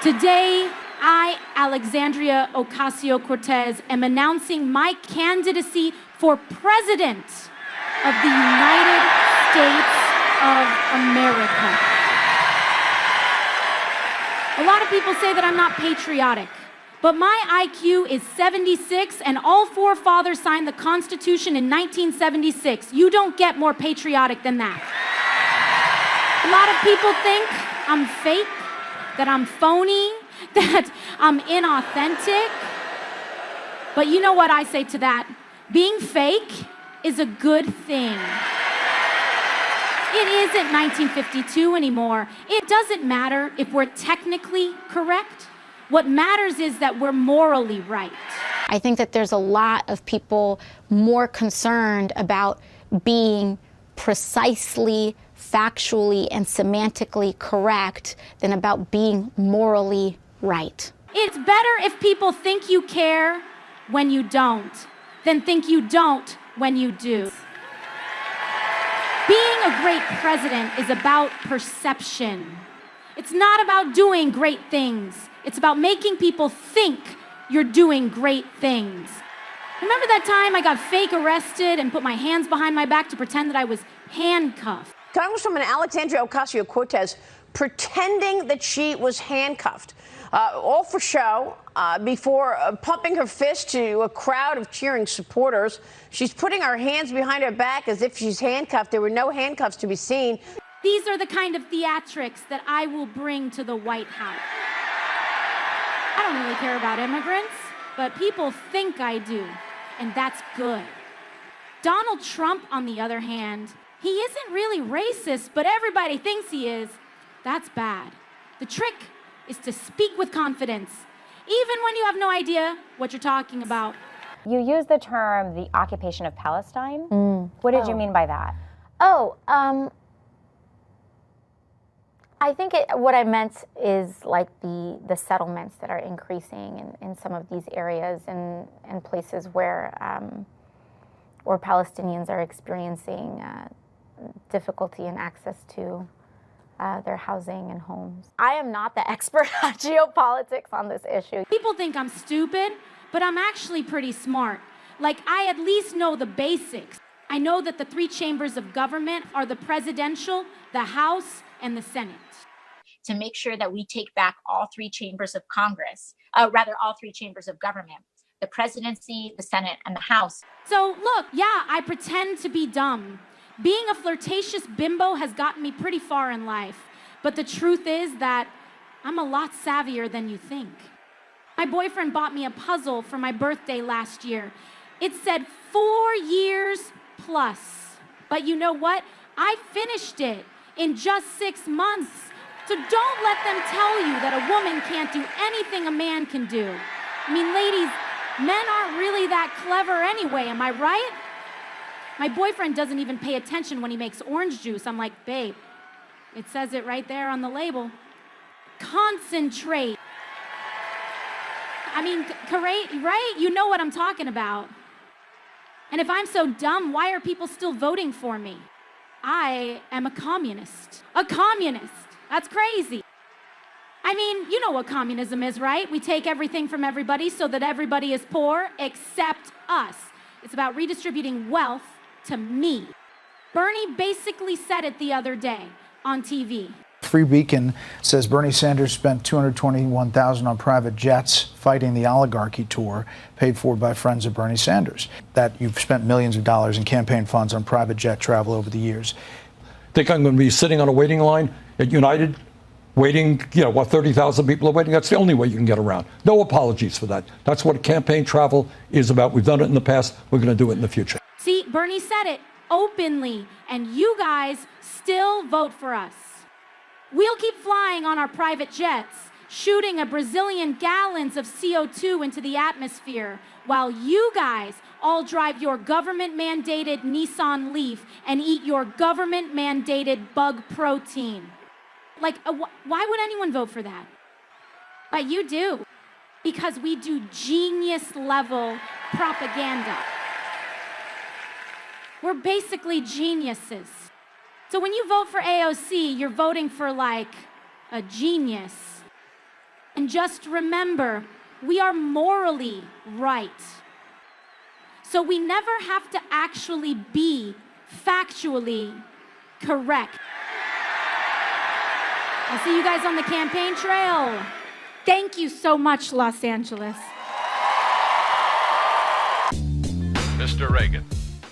Today, I, Alexandria Ocasio-Cortez, am announcing my candidacy for President of the United States of America. A lot of people say that I'm not patriotic, but my IQ is 76, and all four fathers signed the Constitution in 1976. You don't get more patriotic than that. A lot of people think I'm fake, that I'm phony, that I'm inauthentic. But you know what I say to that? Being fake is a good thing. It isn't 1952 anymore. It doesn't matter if we're technically correct. What matters is that we're morally right. I think that there's a lot of people more concerned about being precisely, factually, and semantically correct than about being morally right. It's better if people think you care when you don't than think you don't when you do. Being a great president is about perception. It's not about doing great things. It's about making people think you're doing great things. Remember that time I got fake arrested and put my hands behind my back to pretend that I was handcuffed? Congresswoman Alexandria Ocasio-Cortez pretending that she was handcuffed, all for show, before pumping her fist to a crowd of cheering supporters. She's putting her hands behind her back as if she's handcuffed. There were no handcuffs to be seen. These are the kind of theatrics that I will bring to the White House. I don't really care about immigrants, but people think I do, and that's good. Donald Trump, on the other hand, he isn't really racist, but everybody thinks he is. That's bad. The trick is to speak with confidence, even when you have no idea what you're talking about. You used the term the occupation of Palestine. What did you mean by that? I think what I meant is like the settlements that are increasing in some of these areas and places where Palestinians are experiencing difficulty in access to their housing and homes. I am not the expert on geopolitics on this issue. People think I'm stupid, but I'm actually pretty smart. Like, I at least know the basics. I know that the three chambers of government are the presidential, the House, and the Senate. To make sure that we take back all three chambers of Congress, all three chambers of government, the presidency, the Senate, and the House. So look, yeah, I pretend to be dumb. Being a flirtatious bimbo has gotten me pretty far in life, but the truth is that I'm a lot savvier than you think. My boyfriend bought me a puzzle for my birthday last year. It said 4 years plus. But you know what? I finished it in just 6 months. So don't let them tell you that a woman can't do anything a man can do. I mean, ladies, men aren't really that clever anyway, am I right? My boyfriend doesn't even pay attention when he makes orange juice. I'm like, babe, it says it right there on the label. Concentrate. I mean, right? You know what I'm talking about. And if I'm so dumb, why are people still voting for me? I am a communist. A communist. That's crazy. I mean, you know what communism is, right? We take everything from everybody so that everybody is poor except us. It's about redistributing wealth to me. Bernie basically said it the other day on TV. Free Beacon says Bernie Sanders spent $221,000 on private jets fighting the oligarchy tour paid for by friends of Bernie Sanders. That you've spent millions of dollars in campaign funds on private jet travel over the years. Think I'm going to be sitting on a waiting line at United, waiting, 30,000 people are waiting? That's the only way you can get around. No apologies for that. That's what campaign travel is about. We've done it in the past. We're going to do it in the future. See, Bernie said it openly, and you guys still vote for us. We'll keep flying on our private jets, shooting a Brazilian gallons of CO2 into the atmosphere, while you guys all drive your government-mandated Nissan Leaf and eat your government-mandated bug protein. Like, why would anyone vote for that? But you do, because we do genius-level propaganda. We're basically geniuses. So when you vote for AOC, you're voting for, like, a genius. And just remember, we are morally right. So we never have to actually be factually correct. I'll see you guys on the campaign trail. Thank you so much, Los Angeles. Mr. Reagan.